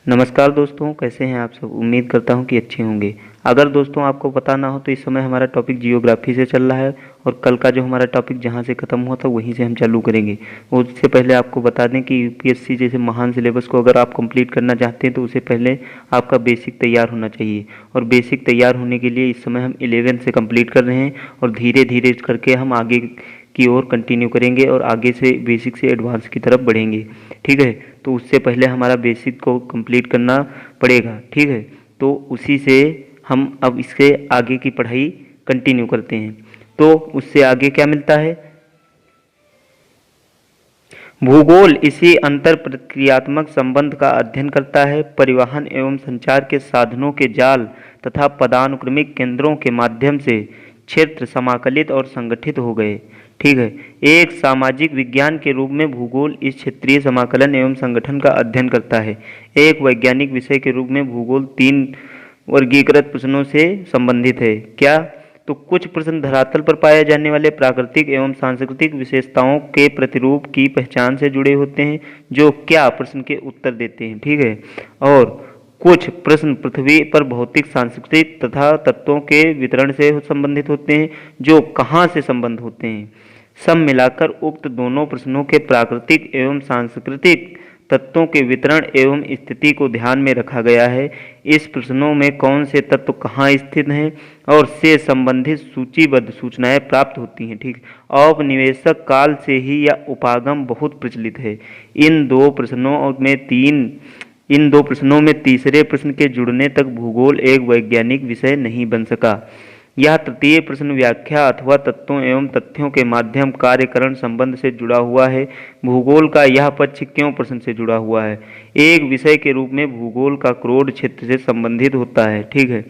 नमस्कार दोस्तों, कैसे हैं आप सब। उम्मीद करता हूं कि अच्छे होंगे। अगर दोस्तों आपको पता ना हो तो इस समय हमारा टॉपिक जियोग्राफी से चल रहा है और कल का जो हमारा टॉपिक जहां से ख़त्म हुआ था वहीं से हम चालू करेंगे। उससे पहले आपको बता दें कि यूपीएससी जैसे महान सिलेबस को अगर आप कंप्लीट करना चाहते हैं तो उससे पहले आपका बेसिक तैयार होना चाहिए। और बेसिक तैयार होने के लिए इस समय हम 11 से कंप्लीट कर रहे हैं और धीरे धीरे करके हम आगे की ओर कंटिन्यू करेंगे और आगे से बेसिक से एडवांस की तरफ बढ़ेंगे। ठीक है, तो उससे पहले हमारा बेसिक को कंप्लीट करना पड़ेगा। ठीक है, तो उसी से हम अब इसके आगे की पढ़ाई कंटिन्यू करते हैं। तो उससे आगे क्या मिलता है। भूगोल इसी अंतर प्रक्रियात्मक संबंध का अध्ययन करता है। परिवहन एवं संचार के साधनों के जाल तथा पदानुक्रमिक केंद्रों के माध्यम से क्षेत्र समाकलित और संगठित हो गए। ठीक है, एक सामाजिक विज्ञान के रूप में भूगोल इस क्षेत्रीय समाकलन एवं संगठन का अध्ययन करता है। एक वैज्ञानिक विषय के रूप में भूगोल 3 वर्गीकृत प्रश्नों से संबंधित है। क्या? तो कुछ प्रश्न धरातल पर पाए जाने वाले प्राकृतिक एवं सांस्कृतिक विशेषताओं के प्रतिरूप की पहचान से जुड़े होते हैं, जो क्या प्रश्न के उत्तर देते हैं। ठीक है, और कुछ प्रश्न पृथ्वी पर भौतिक, सांस्कृतिक तथा तत्वों के वितरण से संबंधित होते हैं, जो कहाँ से संबंध होते हैं। सब मिलाकर उक्त दोनों प्रश्नों के प्राकृतिक एवं सांस्कृतिक तत्वों के वितरण एवं स्थिति को ध्यान में रखा गया है। इस प्रश्नों में कौन से तत्व कहाँ स्थित हैं और से संबंधित सूचीबद्ध सूचनाएं प्राप्त होती हैं। ठीक, औपनिवेशिक काल से ही यह उपागम बहुत प्रचलित है। इन दो प्रश्नों में तीसरे प्रश्न के जुड़ने तक भूगोल एक वैज्ञानिक विषय नहीं बन सका। यह तृतीय प्रश्न व्याख्या अथवा तत्वों एवं तथ्यों के माध्यम कार्यकरण संबंध से जुड़ा हुआ है। भूगोल का यह पक्ष क्यों प्रश्न से जुड़ा हुआ है। एक विषय के रूप में भूगोल का क्रोड क्षेत्र से संबंधित होता है। ठीक है,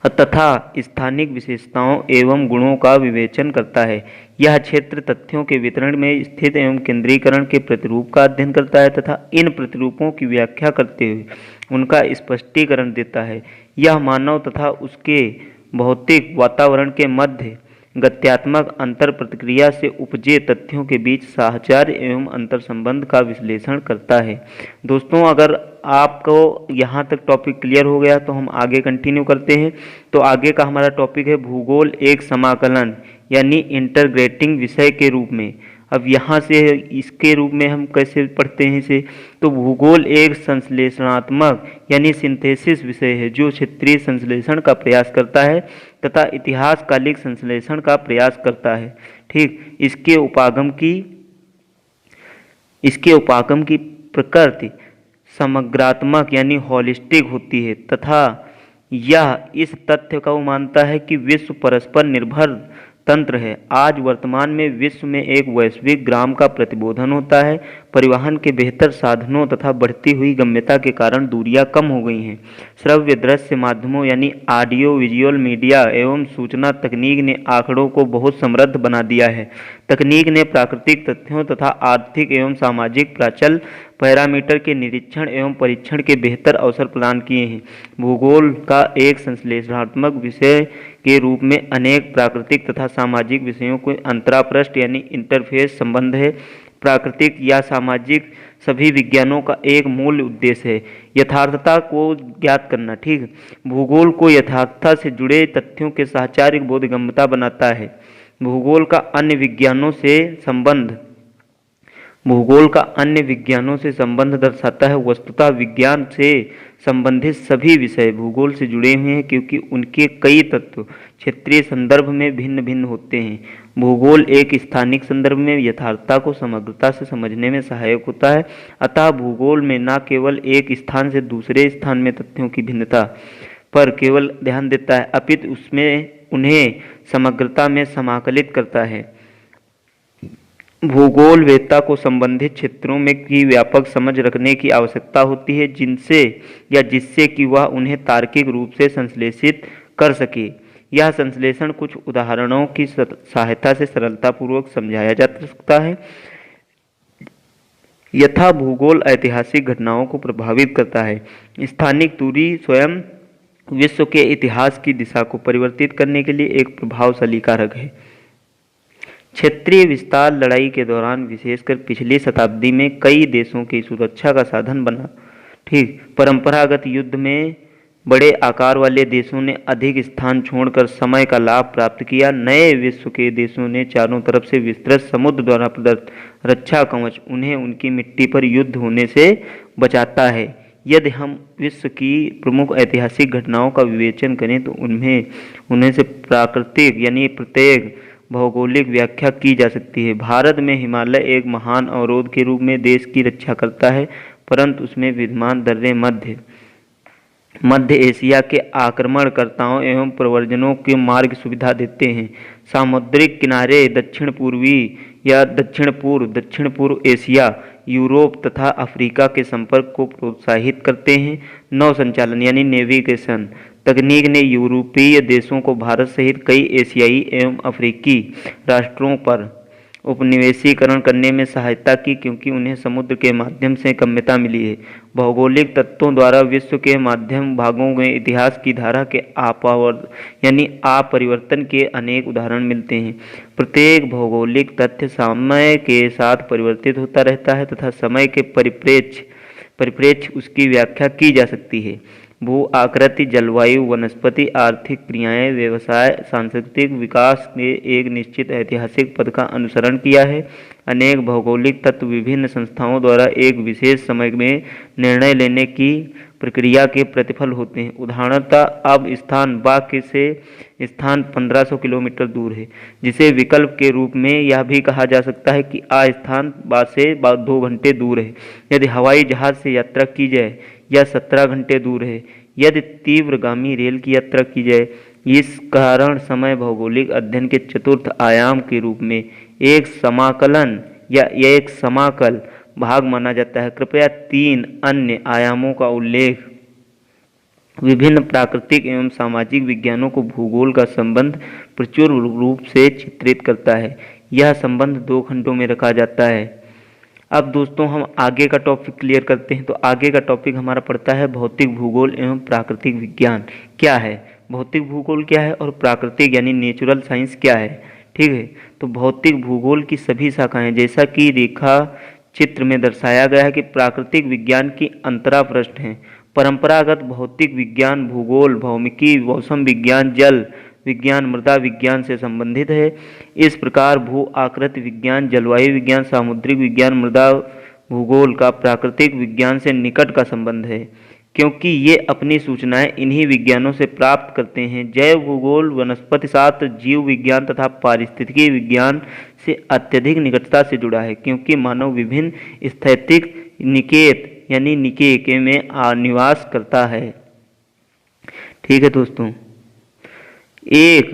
तथा स्थानिक विशेषताओं एवं गुणों का विवेचन करता है। यह क्षेत्र तथ्यों के वितरण में स्थित एवं केंद्रीकरण के प्रतिरूप का अध्ययन करता है तथा इन प्रतिरूपों की व्याख्या करते हुए उनका स्पष्टीकरण देता है। यह मानव तथा उसके भौतिक वातावरण के मध्य गत्यात्मक अंतर प्रतिक्रिया से उपजे तथ्यों के बीच साहचर्य एवं अंतर संबंध का विश्लेषण करता है। दोस्तों, अगर आपको यहाँ तक टॉपिक क्लियर हो गया तो हम आगे कंटिन्यू करते हैं। तो आगे का हमारा टॉपिक है भूगोल एक समाकलन यानी इंटरग्रेटिंग विषय के रूप में। अब यहाँ से इसके रूप में हम कैसे पढ़ते हैं इसे। तो भूगोल एक संश्लेषणात्मक यानी सिंथेसिस विषय है जो क्षेत्रीय संश्लेषण का प्रयास करता है तथा इतिहासकालिक संश्लेषण का प्रयास करता है। ठीक, इसके उपागम की प्रकृति समग्रात्मक यानी होलिस्टिक होती है तथा यह इस तथ्य का मानता है कि विश्व परस्पर निर्भर तंत्र है। आज वर्तमान में विश्व में एक वैश्विक ग्राम का प्रतिबोधन होता है। परिवहन के बेहतर साधनों तथा बढ़ती हुई गम्यता के कारण दूरियां कम हो गई हैं। श्रव्य दृश्य माध्यमों यानी ऑडियो विजुअल मीडिया एवं सूचना तकनीक ने आंकड़ों को बहुत समृद्ध बना दिया है। तकनीक ने प्राकृतिक तथ्यों तथा आर्थिक एवं सामाजिक प्राचल पैरामीटर के निरीक्षण एवं परीक्षण के बेहतर अवसर प्रदान किए हैं। भूगोल का एक संश्लेषणात्मक विषय के रूप में अनेक प्राकृतिक तथा सामाजिक विषयों को अंतरापृष्ठ यानी इंटरफेस संबंध है। प्राकृतिक या सामाजिक सभी विज्ञानों का एक मूल उद्देश्य है यथार्थता को ज्ञात करना। ठीक, भूगोल को यथार्थता से जुड़े तथ्यों के साहचर्य बोधगम्यता बनाता है। भूगोल का अन्य विज्ञानों से संबंध दर्शाता है। वस्तुतः विज्ञान से संबंधित सभी विषय भूगोल से जुड़े हुए हैं क्योंकि उनके कई तत्व क्षेत्रीय संदर्भ में भिन्न भिन्न होते हैं। भूगोल एक स्थानिक संदर्भ में यथार्थता को समग्रता से समझने में सहायक होता है। अतः भूगोल में न केवल एक स्थान से दूसरे स्थान में तथ्यों की भिन्नता पर केवल ध्यान देता है अपितु उन्हें समग्रता में समाकलित करता है। भूगोल वेत्ता को संबंधित क्षेत्रों में की व्यापक समझ रखने की आवश्यकता होती है जिससे कि वह उन्हें तार्किक रूप से संश्लेषित कर सके। यह संश्लेषण कुछ उदाहरणों की सहायता से सरलतापूर्वक समझाया जा सकता है। यथा भूगोल ऐतिहासिक घटनाओं को प्रभावित करता है। स्थानिक दूरी स्वयं विश्व के इतिहास की दिशा को परिवर्तित करने के लिए एक प्रभावशाली कारक है। क्षेत्रीय विस्तार लड़ाई के दौरान विशेषकर पिछली शताब्दी में कई देशों की सुरक्षा का साधन बना। ठीक। परंपरागत युद्ध में बड़े आकार वाले देशों ने अधिक स्थान छोड़कर समय का लाभ प्राप्त किया। नए विश्व के देशों ने चारों तरफ से विस्तृत समुद्र द्वारा प्रदत्त रक्षा कवच उन्हें उनकी मिट्टी पर युद्ध होने से बचाता है। यदि हम विश्व की प्रमुख ऐतिहासिक घटनाओं का विवेचन करें तो उन्हें से प्राकृतिक यानी प्रत्येक भौगोलिक व्याख्या की जा सकती है। भारत में हिमालय एक महान अवरोध के रूप में देश की रक्षा करता है, परंतु उसमें विद्यमान दर्रे मध्य एशिया के आक्रमणकर्ताओं एवं प्रव्रजनों के मार्ग सुविधा देते हैं। सामुद्रिक किनारे दक्षिण पूर्वी या दक्षिण पूर्व एशिया, यूरोप तथा अफ्रीका के संपर्क को प्रोत्साहित करते हैं। नौ संचालन यानी नेविगेशन तकनीक ने यूरोपीय देशों को भारत सहित कई एशियाई एवं अफ्रीकी राष्ट्रों पर उपनिवेशीकरण करने में सहायता की, क्योंकि उन्हें समुद्र के माध्यम से गम्यता मिली है। भौगोलिक तत्वों द्वारा विश्व के माध्यम भागों में इतिहास की धारा के अपरिवर्तन के अनेक उदाहरण मिलते हैं। प्रत्येक भौगोलिक तथ्य समय के साथ परिवर्तित होता रहता है तथा समय के परिप्रेक्ष्य उसकी व्याख्या की जा सकती है। भू आकृति, जलवायु, वनस्पति, आर्थिक क्रियाएं, व्यवसाय, सांस्कृतिक विकास ने एक निश्चित ऐतिहासिक पथ का अनुसरण किया है। अनेक भौगोलिक तत्व विभिन्न संस्थाओं द्वारा एक विशेष समय में निर्णय लेने की प्रक्रिया के प्रतिफल होते हैं। उदाहरणतः अब स्थान बा से स्थान 1500 किलोमीटर दूर है, जिसे विकल्प के रूप में यह भी कहा जा सकता है कि आ स्थान बा से 2 घंटे दूर है। यदि हवाई जहाज से यात्रा की जाए यह 17 घंटे दूर है। यदि तीव्रगामी रेल की यात्रा की जाए, इस कारण समय भौगोलिक अध्ययन के चतुर्थ आयाम के रूप में एक समाकलन या एक समाकल भाग माना जाता है। कृपया 3 अन्य आयामों का उल्लेख। विभिन्न प्राकृतिक एवं सामाजिक विज्ञानों को भूगोल का संबंध प्रचुर रूप से चित्रित करता है। यह संबंध 2 खंडों में रखा जाता है। अब दोस्तों हम आगे का टॉपिक क्लियर करते हैं। तो आगे का टॉपिक हमारा पड़ता है भौतिक भूगोल एवं प्राकृतिक विज्ञान क्या है। भौतिक भूगोल क्या है और प्राकृतिक यानी नेचुरल साइंस क्या है। ठीक है, तो भौतिक भूगोल की सभी शाखाएं, जैसा कि रेखा चित्र में दर्शाया गया है कि प्राकृतिक विज्ञान की अंतरापृष्ठ हैं। परंपरागत भौतिक विज्ञान भूगोल, भौमिकी, मौसम विज्ञान, जल विज्ञान, मृदा विज्ञान से संबंधित है। इस प्रकार भू आकृति विज्ञान, जलवायु विज्ञान, सामुद्रिक विज्ञान, मृदा भूगोल का प्राकृतिक विज्ञान से निकट का संबंध है, क्योंकि ये अपनी सूचनाएं इन्हीं विज्ञानों से प्राप्त करते हैं। जैव भूगोल, वनस्पति शास्त्र, जीव विज्ञान तथा पारिस्थितिकी विज्ञान से अत्यधिक निकटता से जुड़ा है, क्योंकि मानव विभिन्न स्थैतिक निकेत यानी निकेय में निवास करता है। ठीक है दोस्तों, एक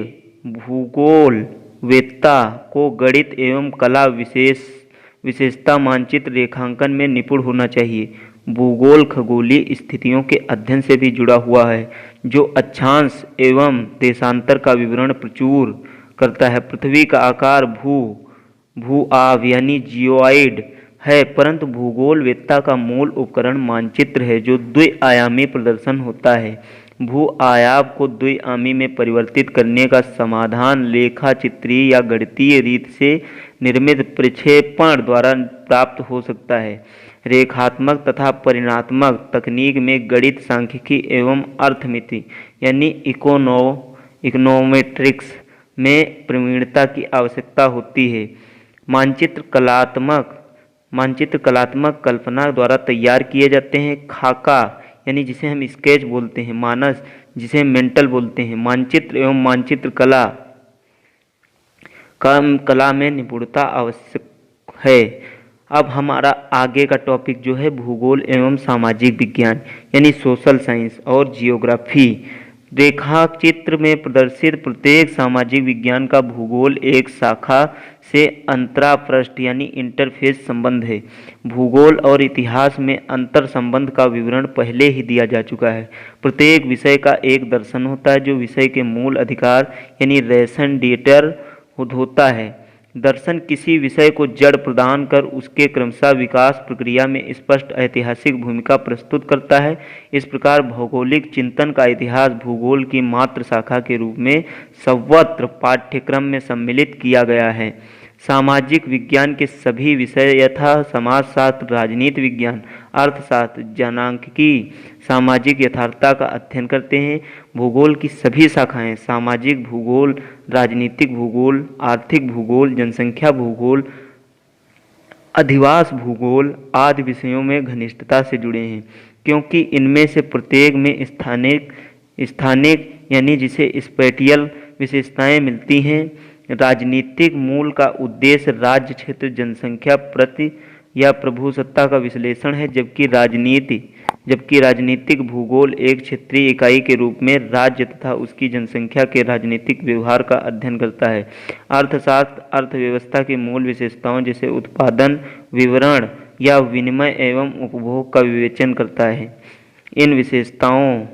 भूगोलवेत्ता को गणित एवं कला विशेषता मानचित्र रेखांकन में निपुण होना चाहिए। भूगोल खगोलीय स्थितियों के अध्ययन से भी जुड़ा हुआ है, जो अक्षांश एवं देशांतर का विवरण प्रचुर करता है। पृथ्वी का आकार भू-आव यानी जियोइड है, परंतु भूगोलवेत्ता का मूल उपकरण मानचित्र है, जो द्विआयामी प्रदर्शन होता है। भू-आयाम को द्विआयामी में परिवर्तित करने का समाधान लेखाचित्रीय या गणितीय रीत से निर्मित प्रक्षेपण द्वारा प्राप्त हो सकता है। रेखात्मक तथा परिमाणात्मक तकनीक में गणित, सांख्यिकी एवं अर्थमिति यानी इकोनोमेट्रिक्स में प्रवीणता की आवश्यकता होती है। मानचित्र कलात्मक कल्पना द्वारा तैयार किए जाते हैं। खाका यानी जिसे हम स्केच बोलते हैं, मानस जिसे मेंटल बोलते हैं। मानचित्र एवं मानचित्र कला में निपुणता आवश्यक है। अब हमारा आगे का टॉपिक जो है भूगोल एवं सामाजिक विज्ञान यानी सोशल साइंस और जियोग्राफी। रेखाचित्र में प्रदर्शित प्रत्येक सामाजिक विज्ञान का भूगोल एक शाखा से अंतरापृष्ठ यानी इंटरफेस संबंध है। भूगोल और इतिहास में अंतर संबंध का विवरण पहले ही दिया जा चुका है। प्रत्येक विषय का एक दर्शन होता है, जो विषय के मूल अधिकार यानी रेशन डेटर होता है। दर्शन किसी विषय को जड़ प्रदान कर उसके क्रमशः विकास प्रक्रिया में स्पष्ट ऐतिहासिक भूमिका प्रस्तुत करता है। इस प्रकार भौगोलिक चिंतन का इतिहास भूगोल की मात्र शाखा के रूप में सर्वत्र पाठ्यक्रम में सम्मिलित किया गया है। सामाजिक विज्ञान के सभी विषय यथा समाजशास्त्र, राजनीति विज्ञान, अर्थशास्त्र, जनांकिकी सामाजिक यथार्थता का अध्ययन करते हैं। भूगोल की सभी शाखाएं सामाजिक भूगोल, राजनीतिक भूगोल, आर्थिक भूगोल, जनसंख्या भूगोल, अधिवास भूगोल आदि विषयों में घनिष्ठता से जुड़े हैं, क्योंकि इनमें से प्रत्येक में स्थानिक यानी जिसे स्पेटियल विशेषताएं मिलती हैं। राजनीतिक मूल का उद्देश्य राज्य, क्षेत्र, जनसंख्या, प्रति या प्रभुसत्ता का विश्लेषण है, जबकि राजनीतिक भूगोल एक क्षेत्रीय इकाई के रूप में राज्य तथा उसकी जनसंख्या के राजनीतिक व्यवहार का अध्ययन करता है। अर्थशास्त्र अर्थव्यवस्था की मूल विशेषताओं जैसे उत्पादन, वितरण या विनिमय एवं उपभोग का विवेचन करता है। इन विशेषताओं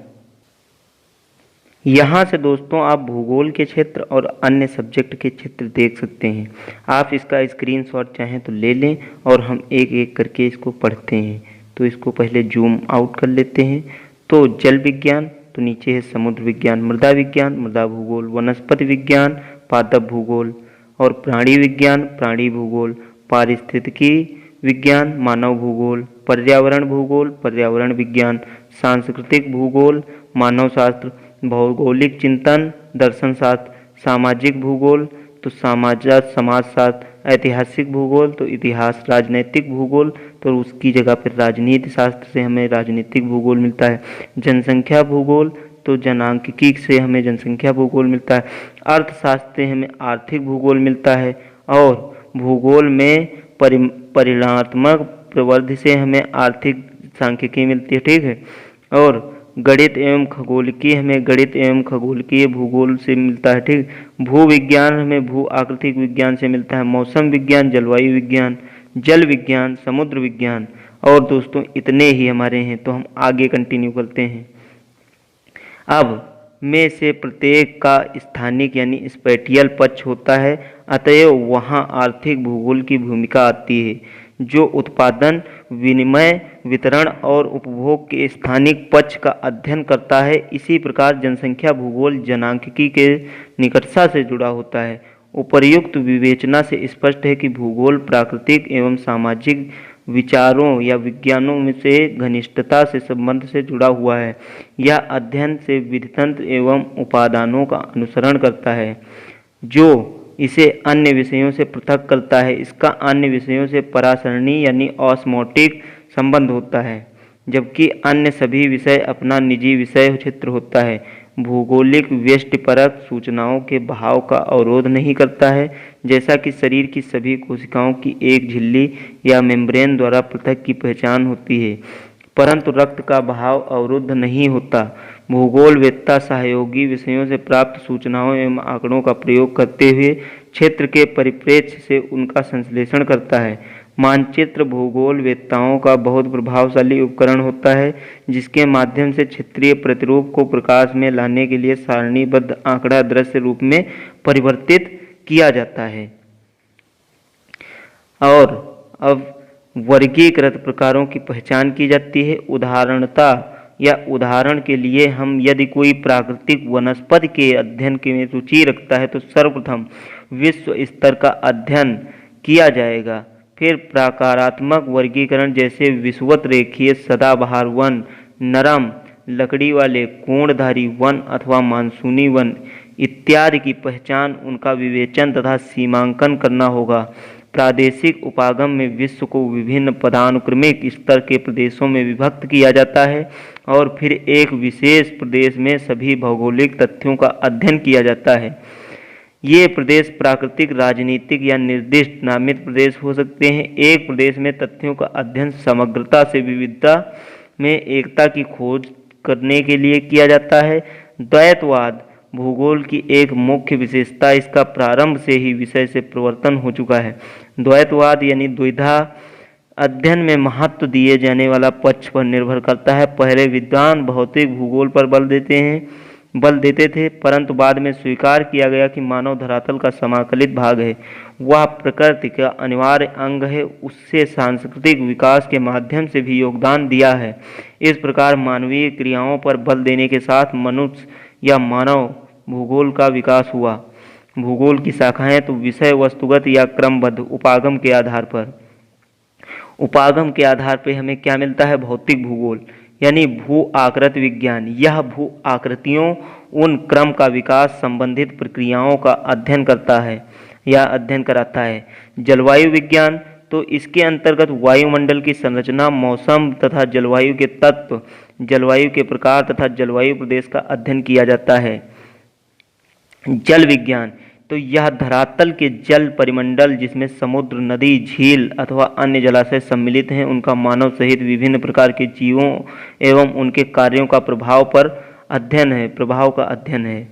यहाँ से दोस्तों आप भूगोल के क्षेत्र और अन्य सब्जेक्ट के क्षेत्र देख सकते हैं। आप इसका स्क्रीनशॉट चाहें तो ले लें और हम एक एक करके इसको पढ़ते हैं। तो इसको पहले जूम आउट कर लेते हैं। तो जल विज्ञान, तो नीचे है समुद्र विज्ञान, मृदा विज्ञान, मृदा भूगोल, वनस्पति विज्ञान, पादप भूगोल, और प्राणी विज्ञान, प्राणी भूगोल, पारिस्थितिकी विज्ञान, मानव भूगोल, पर्यावरण भूगोल, पर्यावरण विज्ञान, सांस्कृतिक भूगोल, मानव शास्त्र, भौगोलिक चिंतन, दर्शन शास्त्र, सामाजिक भूगोल तो समाजशास्त्र, ऐतिहासिक भूगोल तो इतिहास, राजनैतिक भूगोल तो उसकी जगह पर राजनीति शास्त्र से हमें राजनीतिक भूगोल मिलता है, जनसंख्या भूगोल तो जनांकिकी से हमें जनसंख्या भूगोल मिलता है, अर्थशास्त्र से हमें आर्थिक भूगोल मिलता है, और भूगोल में परिमाणात्मक प्रवृत्ति से हमें आर्थिक सांख्यिकी मिलती है। ठीक है। और गणित एवं खगोलिकी हमें गणित एवं खगोलिकीय भूगोल से मिलता है। ठीक। भू विज्ञान हमें भू आकृतिक विज्ञान से मिलता है, मौसम विज्ञान, जलवायु विज्ञान, जल विज्ञान, समुद्र विज्ञान। और दोस्तों इतने ही हमारे हैं, तो हम आगे कंटिन्यू करते हैं। अब में से प्रत्येक का स्थानिक यानी स्पेटियल पक्ष होता है, अतएव वहाँ आर्थिक भूगोल की भूमिका आती है, जो उत्पादन, विनिमय, वितरण और उपभोग के स्थानिक पक्ष का अध्ययन करता है। इसी प्रकार जनसंख्या भूगोल जनांकिकी के निकटता से जुड़ा होता है। उपर्युक्त विवेचना से स्पष्ट है कि भूगोल प्राकृतिक एवं सामाजिक विचारों या विज्ञानों में से घनिष्ठता से संबंध से जुड़ा हुआ है। यह अध्ययन से विधितंत्र एवं उपादानों का अनुसरण करता है, जो इसे अन्य विषयों से पृथक करता है। इसका अन्य विषयों से परासरणी यानी ऑस्मोटिक संबंध होता है, जबकि अन्य सभी विषय अपना निजी विषय क्षेत्र होता है। भूगोलिक व्यष्टिपरक सूचनाओं के बहाव का अवरोध नहीं करता है, जैसा कि शरीर की सभी कोशिकाओं की एक झिल्ली या मेम्ब्रेन द्वारा पृथक की पहचान होती है, परंतु रक्त का बहाव अवरुद्ध नहीं होता। भूगोलवेत्ता सहयोगी विषयों से प्राप्त सूचनाओं एवं आंकड़ों का प्रयोग करते हुए क्षेत्र के परिप्रेक्ष्य से उनका संश्लेषण करता है। मानचित्र भूगोलवेत्ताओं का बहुत प्रभावशाली उपकरण होता है, जिसके माध्यम से क्षेत्रीय प्रतिरूप को प्रकाश में लाने के लिए सारणीबद्ध आंकड़ा दृश्य रूप में परिवर्तित किया जाता है। और अब वर्गीकृत प्रकारों की पहचान की जाती है। उदाहरण के लिए हम यदि कोई प्राकृतिक वनस्पति के अध्ययन में रुचि रखता है तो सर्वप्रथम विश्व स्तर का अध्ययन किया जाएगा। फिर प्रकारात्मक वर्गीकरण जैसे विषुवत रेखीय सदाबहार वन, नरम लकड़ी वाले कोणधारी वन अथवा मानसूनी वन इत्यादि की पहचान, उनका विवेचन तथा सीमांकन करना होगा। प्रादेशिक उपागम में विश्व को विभिन्न पदानुक्रमिक स्तर के प्रदेशों में विभक्त किया जाता है और फिर एक विशेष प्रदेश में सभी भौगोलिक तथ्यों का अध्ययन किया जाता है। ये प्रदेश प्राकृतिक, राजनीतिक या निर्दिष्ट नामित प्रदेश हो सकते हैं। एक प्रदेश में तथ्यों का अध्ययन समग्रता से विविधता में एकता की खोज करने के लिए किया जाता है। द्वैतवाद भूगोल की एक मुख्य विशेषता इसका प्रारंभ से ही विषय से परिवर्तन हो चुका है। द्वैतवाद यानी द्विधा अध्ययन में महत्व दिए जाने वाला पक्ष पर निर्भर करता है। पहले विद्वान भौतिक भूगोल पर बल देते थे, परंतु बाद में स्वीकार किया गया कि मानव धरातल का समाकलित भाग है, वह प्रकृति का अनिवार्य अंग है, उससे सांस्कृतिक विकास के माध्यम से भी योगदान दिया है। इस प्रकार मानवीय क्रियाओं पर बल देने के साथ मनुष्य या मानव भूगोल का विकास हुआ। भूगोल की शाखाएं तो विषय वस्तुगत या क्रमबद्ध उपागम के आधार पर। उपागम के आधार पर हमें क्या मिलता है, भौतिक भूगोल यानी भू आकृति विज्ञान। यह भू आकृतियों उन क्रम का विकास संबंधित प्रक्रियाओं का अध्ययन करता है या अध्ययन कराता है। जलवायु विज्ञान, तो इसके अंतर्गत वायुमंडल की संरचना, मौसम तथा जलवायु के तत्व, जलवायु के प्रकार तथा जलवायु प्रदेश का अध्ययन किया जाता है। जल विज्ञान, तो यह धरातल के जल परिमंडल जिसमें समुद्र, नदी, झील अथवा अन्य जलाशय सम्मिलित हैं, उनका मानव सहित विभिन्न प्रकार के जीवों एवं उनके कार्यों का प्रभाव का अध्ययन है।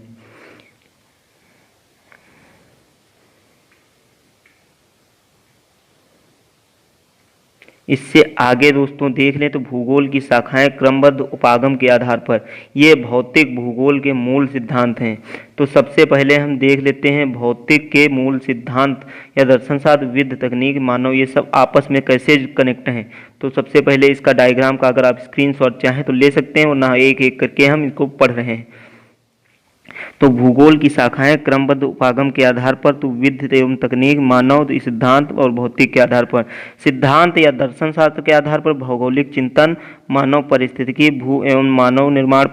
इससे आगे दोस्तों देख लें तो भूगोल की शाखाएं क्रमबद्ध उपागम के आधार पर, ये भौतिक भूगोल के मूल सिद्धांत हैं। तो सबसे पहले हम देख लेते हैं भौतिक के मूल सिद्धांत या दर्शनशास्त्र, विद्य, तकनीक, मानव, ये सब आपस में कैसे कनेक्ट हैं। तो सबसे पहले इसका डायग्राम का अगर आप स्क्रीनशॉट चाहें तो ले सकते हैं, वरना एक एक करके हम इसको पढ़ रहे हैं। तो भूगोल की शाखाएं क्रमबद्ध उपागम के आधार पर, तो विद्य एवं तकनीक, मानव, सिद्धांत और भौतिक के आधार पर। सिद्धांत या दर्शन शास्त्र के आधार पर भौगोलिक चिंतन, मानव परिस्थितिकी, भू एवं मानव निर्माण,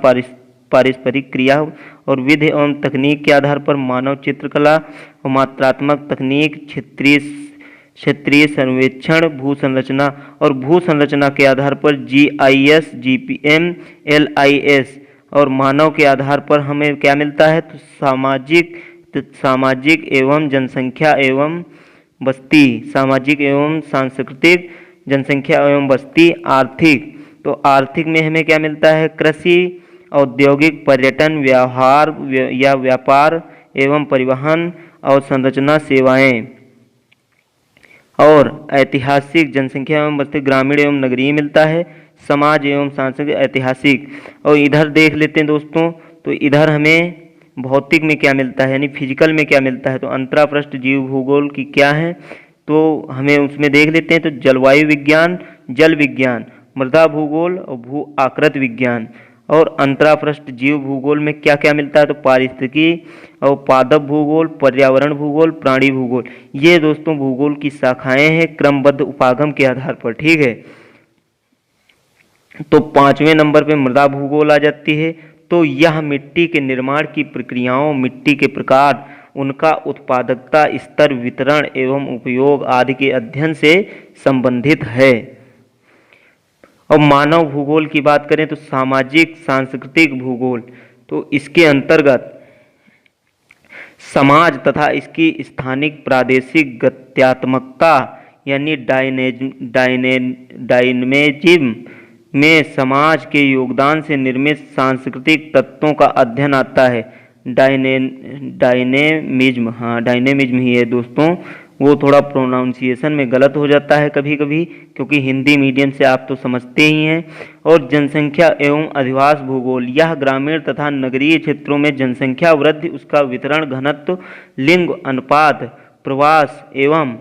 पारस्परिक क्रिया, और विधि एवं तकनीक के आधार पर मानव चित्रकला और मात्रात्मक तकनीक, क्षेत्रीय सर्वेक्षण, भू संरचना, और भू संरचना के आधार पर GIS, GPM, LIS, और मानव के आधार पर हमें क्या मिलता है, तो सामाजिक एवं जनसंख्या एवं बस्ती, सामाजिक एवं सांस्कृतिक, जनसंख्या एवं बस्ती, आर्थिक, तो आर्थिक में हमें क्या मिलता है, कृषि, औद्योगिक, पर्यटन, व्यवहार या व्यापार एवं परिवहन, और संरचना, सेवाएं, और ऐतिहासिक, जनसंख्या एवं बस्ती, ग्रामीण एवं नगरीय मिलता है, समाज एवं सांस्कृतिक, ऐतिहासिक। और इधर देख लेते हैं दोस्तों, तो इधर हमें भौतिक में क्या मिलता है यानी फिजिकल में क्या मिलता है, तो अंतरापृष्ठ जीव भूगोल की क्या है, तो हमें उसमें देख लेते हैं। तो जलवायु विज्ञान, जल विज्ञान, मृदा भूगोल और भू आकृति विज्ञान। और अंतरापृष्ठ जीव भूगोल में क्या क्या मिलता है, तो पारिस्थितिकी और पादप भूगोल, पर्यावरण भूगोल, प्राणी भूगोल। ये दोस्तों भूगोल की शाखाएं हैं क्रमबद्ध उपागम के आधार पर, ठीक है। तो 5वें नंबर पे मृदा भूगोल आ जाती है। तो यह मिट्टी के निर्माण की प्रक्रियाओं, मिट्टी के प्रकार, उनका उत्पादकता स्तर, वितरण एवं उपयोग आदि के अध्ययन से संबंधित है। और मानव भूगोल की बात करें तो सामाजिक सांस्कृतिक भूगोल, तो इसके अंतर्गत समाज तथा इसकी स्थानिक प्रादेशिक गत्यात्मकता यानी डायनेमिज्म में समाज के योगदान से निर्मित सांस्कृतिक तत्वों का अध्ययन आता है। डायनेमिज्म, हाँ डायनेमिज्म ही है दोस्तों, वो थोड़ा प्रोनाउंसिएशन में गलत हो जाता है कभी कभी, क्योंकि हिंदी मीडियम से आप तो समझते ही हैं। और जनसंख्या एवं अधिवास भूगोल, यह ग्रामीण तथा नगरीय क्षेत्रों में जनसंख्या वृद्धि, उसका वितरण, घनत्व, लिंग अनुपात, प्रवास एवं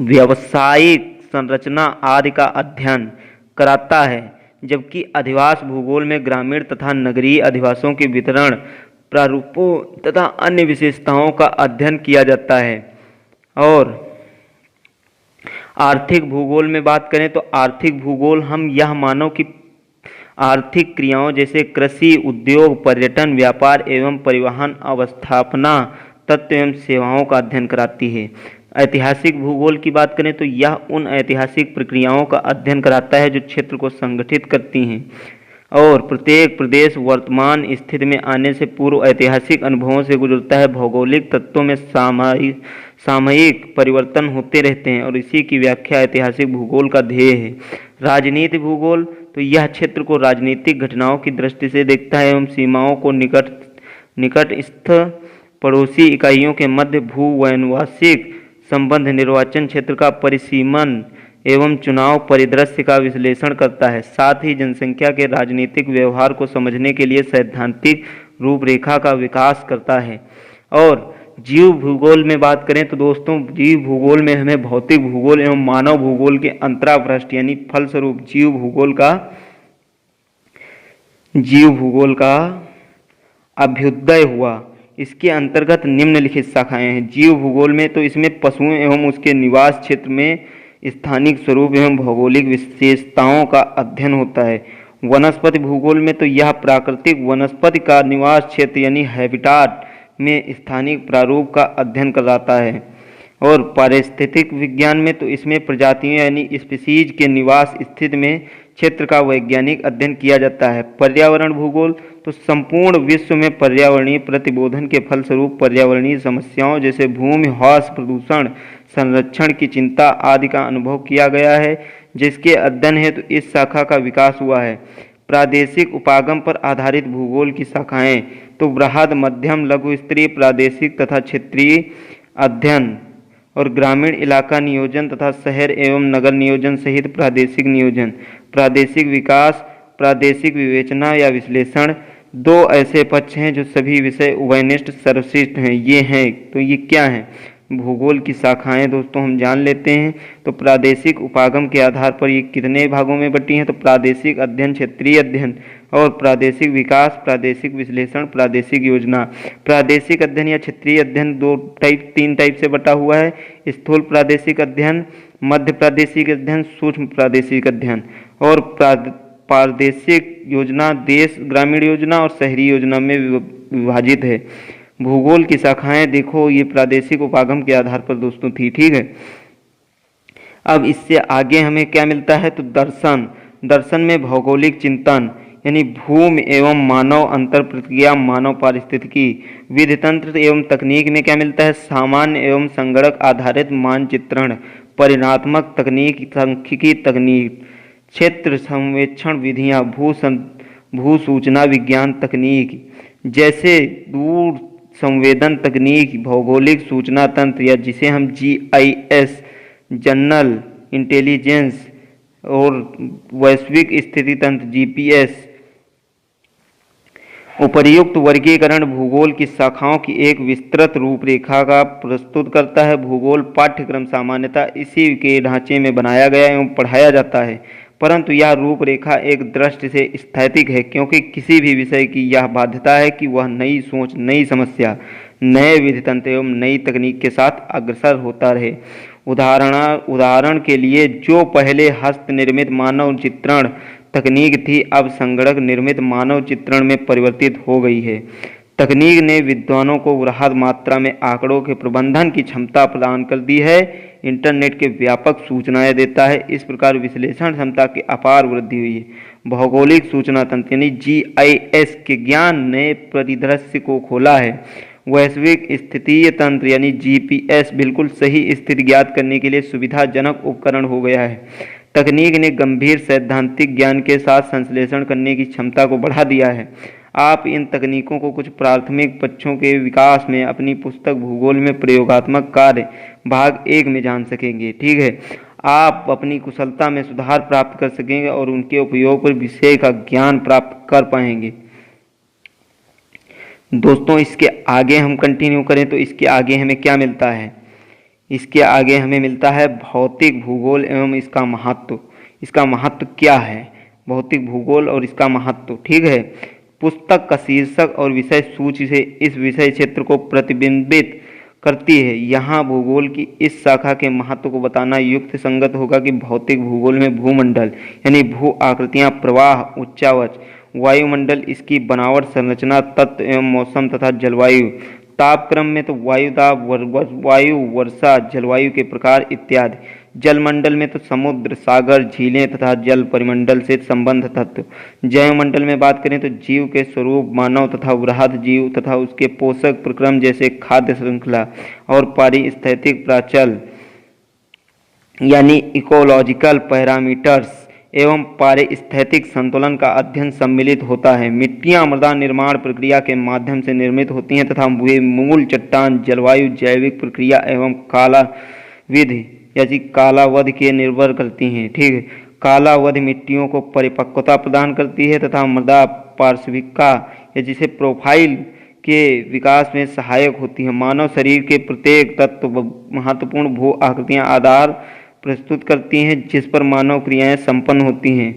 व्यावसायिक संरचना आदि का अध्ययन कराता है। जबकि अधिवास भूगोल में ग्रामीण तथा नगरीय अधिवासों के वितरण, प्रारूपों तथा अन्य विशेषताओं का अध्ययन किया जाता है। और आर्थिक भूगोल में बात करें तो आर्थिक भूगोल हम यह मानव की आर्थिक क्रियाओं जैसे कृषि, उद्योग, पर्यटन, व्यापार एवं परिवहन, अवस्थापना, तत्व एवं सेवाओं का अध्ययन कराती है। ऐतिहासिक भूगोल की बात करें तो यह उन ऐतिहासिक प्रक्रियाओं का अध्ययन कराता है जो क्षेत्र को संगठित करती हैं और प्रत्येक प्रदेश वर्तमान स्थिति में आने से पूर्व ऐतिहासिक अनुभवों से गुजरता है। भौगोलिक तत्वों में सामयिक परिवर्तन होते रहते हैं और इसी की व्याख्या ऐतिहासिक भूगोल का ध्येय है। राजनीति भूगोल, तो यह क्षेत्र को राजनीतिक घटनाओं की दृष्टि से देखता है एवं सीमाओं को निकटस्थ पड़ोसी इकाइयों के मध्य भू-वैनवासिक संबंध, निर्वाचन क्षेत्र का परिसीमन एवं चुनाव परिदृश्य का विश्लेषण करता है। साथ ही जनसंख्या के राजनीतिक व्यवहार को समझने के लिए सैद्धांतिक रूपरेखा का विकास करता है। और जीव भूगोल में बात करें तो दोस्तों जीव भूगोल में हमें भौतिक भूगोल एवं मानव भूगोल के अंतरापृष्ठ यानी फलस्वरूप जीव भूगोल का अभ्युदय हुआ। इसके अंतर्गत निम्नलिखित शाखाएं हैं। जीव भूगोल में तो इसमें पशुओं एवं उसके निवास क्षेत्र में स्थानिक स्वरूप एवं भौगोलिक विशेषताओं का अध्ययन होता है। वनस्पति भूगोल में तो यह प्राकृतिक वनस्पति का निवास क्षेत्र यानी हैबिटाट में स्थानिक प्रारूप का अध्ययन कराता है। और पारिस्थितिक विज्ञान में तो इसमें प्रजातियों यानी स्पीसीज के निवास स्थिति में क्षेत्र का वैज्ञानिक अध्ययन किया जाता है। पर्यावरण भूगोल तो संपूर्ण विश्व में पर्यावरणीय प्रतिबोधन के फलस्वरूप पर्यावरणीय समस्याओं जैसे भूमि ह्रास, प्रदूषण, संरक्षण की चिंता आदि का अनुभव किया गया है, जिसके अध्ययन हेतु इस शाखा का विकास हुआ है। प्रादेशिक उपागम पर आधारित भूगोल की शाखाएं तो बृहद, मध्यम, लघु स्तरीय, प्रादेशिक तथा क्षेत्रीय अध्ययन और ग्रामीण इलाका नियोजन तथा शहर एवं नगर नियोजन सहित प्रादेशिक नियोजन, प्रादेशिक विकास, प्रादेशिक विवेचना या विश्लेषण दो ऐसे पक्ष हैं जो सभी विषय उभयनिष्ठ सर्वश्रेष्ठ हैं। ये हैं तो ये क्या हैं? भूगोल की शाखाएं दोस्तों हम जान लेते हैं। तो प्रादेशिक उपागम के आधार पर ये कितने भागों में बटी हैं? तो प्रादेशिक अध्ययन, क्षेत्रीय अध्ययन और प्रादेशिक विकास, प्रादेशिक विश्लेषण, प्रादेशिक योजना। प्रादेशिक अध्ययन या क्षेत्रीय अध्ययन तीन टाइप से बटा हुआ है। स्थूल प्रादेशिक अध्ययन, मध्य प्रादेशिक अध्ययन, सूक्ष्म प्रादेशिक अध्ययन। और प्रादेशिक योजना देश, ग्रामीण योजना और शहरी योजना में विभाजित है। भूगोल की शाखाएं देखो ये प्रादेशिक उपागम के आधार पर दोस्तों थी, ठीक है। अब इससे आगे हमें क्या मिलता है? तो दर्शन। दर्शन में भौगोलिक चिंतन यानी भूमि एवं मानव अंतर प्रक्रिया, मानव पारिस्थितिकी, विधि तंत्र एवं तकनीक में क्या मिलता है? सामान्य एवं संगणक आधारित मानचित्रण, परिणात्मक तकनीक, सांख्यिकी तकनीक, क्षेत्र संवेक्षण विधियां, भू सूचना विज्ञान तकनीक जैसे दूर संवेदन तकनीक, भौगोलिक सूचना तंत्र या जिसे हम GIS, जनरल इंटेलिजेंस और वैश्विक स्थिति तंत्र GPS। उपर्युक्त वर्गीकरण भूगोल की शाखाओं की एक विस्तृत रूपरेखा का प्रस्तुत करता है। भूगोल पाठ्यक्रम सामान्यतः इसी के ढांचे में बनाया गया एवं पढ़ाया जाता है, परंतु यह रूपरेखा एक दृष्टि से स्थैतिक है, क्योंकि किसी भी विषय की यह बाध्यता है कि वह नई सोच, नई समस्या, नए विधि तंत्र एवं नई तकनीक के साथ अग्रसर होता रहे। उदाहरण के लिए जो पहले हस्त निर्मित मानव चित्रण तकनीक थी, अब संगणक निर्मित मानव चित्रण में परिवर्तित हो गई है। तकनीक ने विद्वानों को बृहद मात्रा में आंकड़ों के प्रबंधन की क्षमता प्रदान कर दी है। इंटरनेट के व्यापक सूचनाएं देता है। इस प्रकार विश्लेषण क्षमता की अपार वृद्धि हुई है। भौगोलिक सूचना तंत्र यानी GIS के ज्ञान ने परिदृश्य को खोला है। वैश्विक स्थितीय तंत्र यानी GPS बिल्कुल सही स्थिति ज्ञात करने के लिए सुविधाजनक उपकरण हो गया है। तकनीक ने गंभीर सैद्धांतिक ज्ञान के साथ संश्लेषण करने की क्षमता को बढ़ा दिया है। आप इन तकनीकों को कुछ प्राथमिक पक्षों के विकास में अपनी पुस्तक भूगोल में प्रयोगात्मक कार्य भाग 1 में जान सकेंगे, ठीक है। आप अपनी कुशलता में सुधार प्राप्त कर सकेंगे और उनके उपयोग पर विषय का ज्ञान प्राप्त कर पाएंगे। दोस्तों इसके आगे हम कंटिन्यू करें तो इसके आगे हमें क्या मिलता है? इसके आगे हमें मिलता है भौतिक भूगोल एवं इसका महत्व। इसका महत्व क्या है? भौतिक भूगोल और इसका महत्व, ठीक है। पुस्तक का शीर्षक और विषय सूची से इस विषय क्षेत्र को प्रतिबिंबित करती है। यहाँ भूगोल की इस शाखा के महत्व को बताना युक्त संगत होगा कि भौतिक भूगोल में भूमंडल यानी भू आकृतियाँ, प्रवाह, उच्चावच, वायुमंडल, इसकी बनावट, संरचना, तत्व एवं मौसम तथा जलवायु, तापक्रम में तो वायुदाब, वायु, वर्षा, जलवायु के प्रकार इत्यादि। जलमंडल में तो समुद्र, सागर, झीलें तथा जल परिमंडल से संबंध तत्व। जैवमंडल में बात करें तो जीव के स्वरूप, मानव तथा बृहद जीव तथा उसके पोषक प्रक्रम जैसे खाद्य श्रृंखला और पारिस्थितिक प्राचल यानी इकोलॉजिकल पैरामीटर्स एवं पारिस्थितिक संतुलन का अध्ययन सम्मिलित होता है। मिट्टियां मृदा निर्माण प्रक्रिया के माध्यम से निर्मित होती हैं तथा वे मूल चट्टान, जलवायु, जैविक प्रक्रिया एवं कालाविधि यानी कालावधि के निर्भर करती हैं, ठीक है। कालावधि मिट्टियों को परिपक्वता प्रदान करती है तथा मृदा पार्श्विका या जिसे प्रोफाइल के विकास में सहायक होती है। मानव शरीर के प्रत्येक तत्व महत्वपूर्ण भू आकृतियां आधार प्रस्तुत करती हैं जिस पर मानव क्रियाएं संपन्न होती हैं।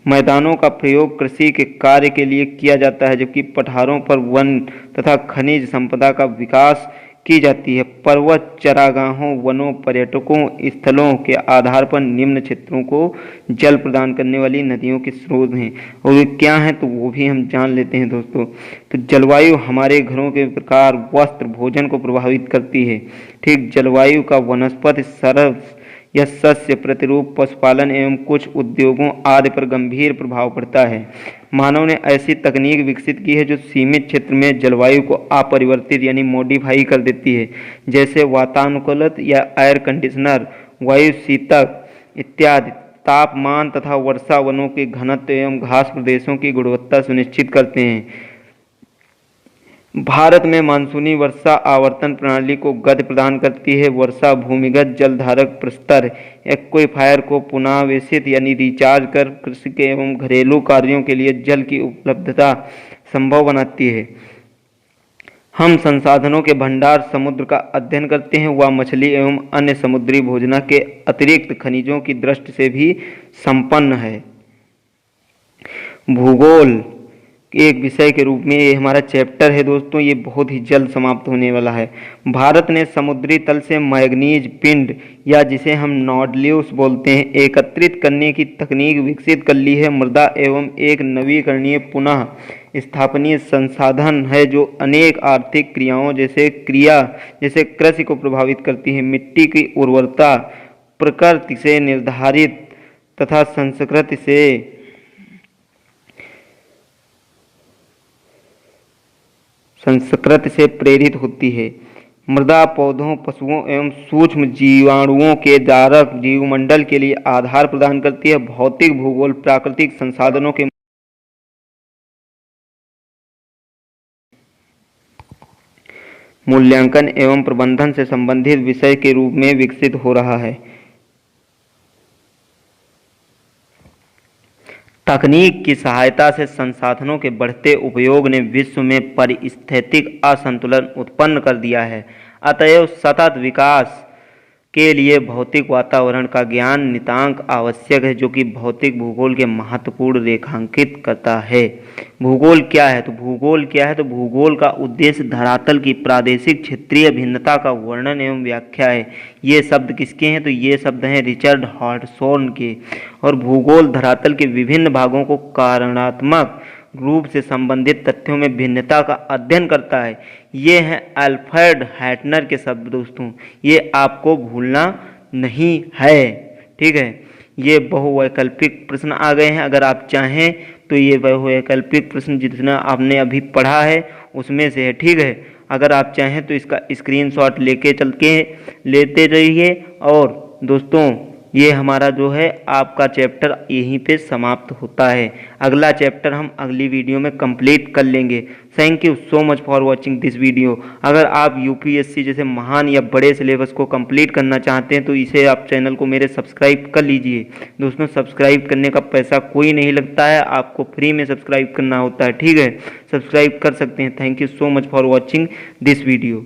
मैदानों का प्रयोग कृषि के कार्य के लिए किया जाता है, जबकि पठारों पर वन तथा खनिज संपदा का विकास की जाती है। पर्वत चारागाहों, वनों, पर्यटकों स्थलों के आधार पर निम्न क्षेत्रों को जल प्रदान करने वाली नदियों के स्रोत हैं। और वे क्या हैं तो वो भी हम जान लेते हैं दोस्तों। तो जलवायु हमारे घरों के प्रकार, वस्त्र, भोजन को प्रभावित करती है। ठीक, जलवायु का वनस्पति सरस या सस्य प्रतिरूप, पशुपालन एवं कुछ उद्योगों आदि पर गंभीर प्रभाव पड़ता है। मानव ने ऐसी तकनीक विकसित की है जो सीमित क्षेत्र में जलवायु को अपरिवर्तित यानी मॉडिफाई कर देती है, जैसे वातानुकूलित या एयर कंडीशनर, वायु शीतक इत्यादि। तापमान तथा वर्षा वनों के घनत्व एवं घास प्रदेशों की गुणवत्ता सुनिश्चित करते हैं। भारत में मानसूनी वर्षा आवर्तन प्रणाली को गति प्रदान करती है। वर्षा भूमिगत जलधारक प्रस्तर एक्वीफायर को पुनरावेशित यानी रिचार्ज कर कृषि के एवं घरेलू कार्यों के लिए जल की उपलब्धता संभव बनाती है। हम संसाधनों के भंडार समुद्र का अध्ययन करते हैं। वह मछली एवं अन्य समुद्री भोजन के अतिरिक्त खनिजों की दृष्टि से भी संपन्न है। भूगोल एक विषय के रूप में ये हमारा चैप्टर है दोस्तों, ये बहुत ही जल्द समाप्त होने वाला है। भारत ने समुद्री तल से मैग्नीज पिंड या जिसे हम नॉडल्यूस बोलते हैं एकत्रित करने की तकनीक विकसित कर ली है। मृदा एवं एक नवीकरणीय पुनः स्थापनीय संसाधन है जो अनेक आर्थिक क्रियाओं जैसे कृषि को प्रभावित करती है। मिट्टी की उर्वरता प्रकृति से निर्धारित तथा संस्कृत से प्रेरित होती है। मृदा पौधों, पशुओं एवं सूक्ष्म जीवाणुओं के धारक जीवमंडल के लिए आधार प्रदान करती है। भौतिक भूगोल प्राकृतिक संसाधनों के मूल्यांकन एवं प्रबंधन से संबंधित विषय के रूप में विकसित हो रहा है। तकनीक की सहायता से संसाधनों के बढ़ते उपयोग ने विश्व में पारिस्थितिक असंतुलन उत्पन्न कर दिया है। अतएव सतत विकास के लिए भौतिक वातावरण का ज्ञान नितांत आवश्यक है, जो कि भौतिक भूगोल के महत्वपूर्ण रेखांकित करता है। भूगोल क्या है? तो भूगोल का उद्देश्य धरातल की प्रादेशिक क्षेत्रीय भिन्नता का वर्णन एवं व्याख्या है। ये शब्द किसके हैं? तो ये शब्द हैं रिचर्ड हॉटसॉन के। और भूगोल धरातल के विभिन्न भागों को कारणात्मक रूप से संबंधित तथ्यों में भिन्नता का अध्ययन करता है। ये हैं अल्फ्रेड हैटनर के शब्द दोस्तों, ये आपको भूलना नहीं है। ठीक है, ये बहुवैकल्पिक प्रश्न आ गए हैं। अगर आप चाहें तो ये बहुवैकल्पिक प्रश्न जितना आपने अभी पढ़ा है उसमें से है। ठीक है, अगर आप चाहें तो इसका स्क्रीनशॉट लेके चल के लेते रहिए। और दोस्तों ये हमारा जो है आपका चैप्टर यहीं पे समाप्त होता है। अगला चैप्टर हम अगली वीडियो में कंप्लीट कर लेंगे। Thank you so much for watching this video. अगर आप यूपीएससी जैसे महान या बड़े सिलेबस को कंप्लीट करना चाहते हैं तो इसे आप चैनल को मेरे सब्सक्राइब कर लीजिए। दोस्तों सब्सक्राइब करने का पैसा कोई नहीं लगता है, आपको फ्री में सब्सक्राइब करना होता है। ठीक है, सब्सक्राइब कर सकते हैं। Thank you so much for watching this video.